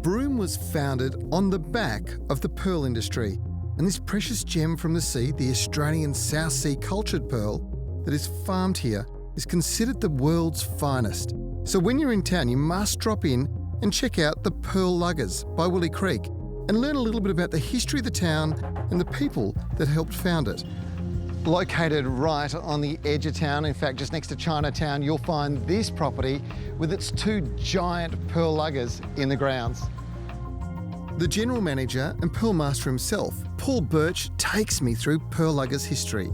Broome was founded on the back of the pearl industry, and this precious gem from the sea, the Australian South Sea cultured pearl that is farmed here, is considered the world's finest. So when you're in town, you must drop in and check out the Pearl Luggers by Willie Creek and learn a little bit about the history of the town and the people that helped found it. Located right on the edge of town, in fact just next to Chinatown, you'll find this property with its 2 giant pearl luggers in the grounds. The general manager and pearl master himself, Paul Birch, takes me through Pearl Luggers history.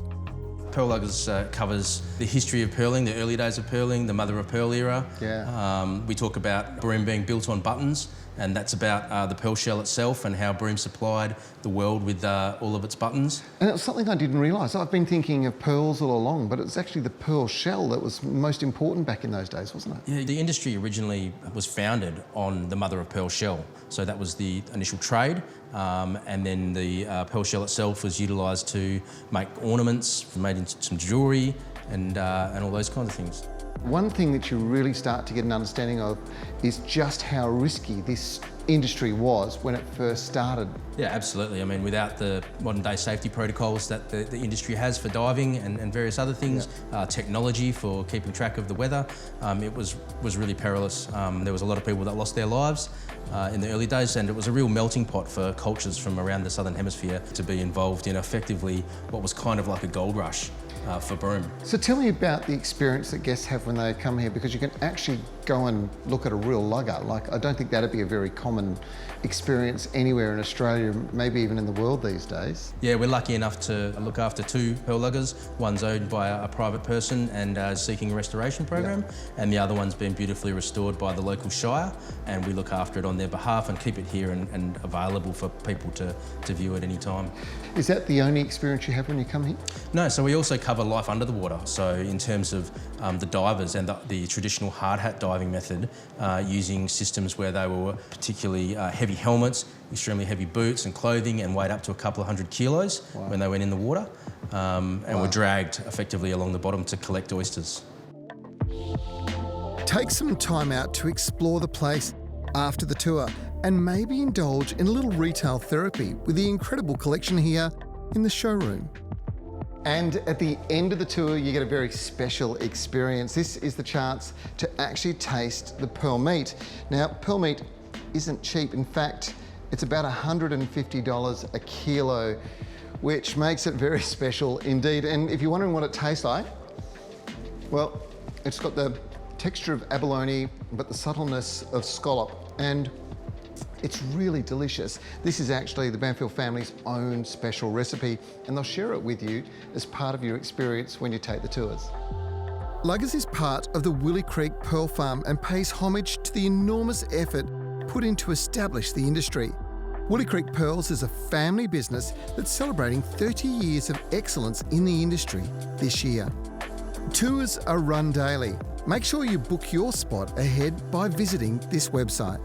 Pearl Luggers covers the history of pearling, the early days of pearling, the mother of pearl era. Yeah. We talk about Broome being built on buttons, and that's about the pearl shell itself and how Broome supplied the world with all of its buttons. And it was something I didn't realise. I've been thinking of pearls all along, but it was actually the pearl shell that was most important back in those days, wasn't it? Yeah, the industry originally was founded on the mother of pearl shell. So that was the initial trade, and then the pearl shell itself was utilised to make ornaments, made into some jewellery and all those kinds of things. One thing that you really start to get an understanding of is just how risky this industry was when it first started. Yeah, absolutely. I mean, without the modern day safety protocols that the industry has for diving and various other things, technology for keeping track of the weather, it was really perilous. There was a lot of people that lost their lives in the early days, and it was a real melting pot for cultures from around the Southern Hemisphere to be involved in effectively what was kind of like a gold rush for Broome. So tell me about the experience that guests have when they come here, because you can actually go and look at a real lugger. Like, I don't think that'd be a very common experience anywhere in Australia, maybe even in the world these days. Yeah, we're lucky enough to look after 2 pearl luggers. One's owned by a private person and seeking a restoration program, and the other one's been beautifully restored by the local shire, and we look after it on their behalf and keep it here and available for people to view at any time. Is that the only experience you have when you come here? No, so we also cover life under the water. So in terms of the divers and the traditional hard hat diving method, using systems where they were particularly heavy helmets, extremely heavy boots and clothing, and weighed up to a couple of 100 kilos when they went in the water, and were dragged effectively along the bottom to collect oysters. Take some time out to explore the place after the tour and maybe indulge in a little retail therapy with the incredible collection here in the showroom. And at the end of the tour, you get a very special experience. This is the chance to actually taste the pearl meat. Now, pearl meat isn't cheap. In fact, it's about $150 a kilo, which makes it very special indeed. And if you're wondering what it tastes like, well, it's got the texture of abalone, but the subtleness of scallop, and it's really delicious. This is actually the Banfield family's own special recipe, and they'll share it with you as part of your experience when you take the tours. Luggers is part of the Willie Creek Pearl Farm and pays homage to the enormous effort put in to establish the industry. Willie Creek Pearls is a family business that's celebrating 30 years of excellence in the industry this year. Tours are run daily. Make sure you book your spot ahead by visiting this website.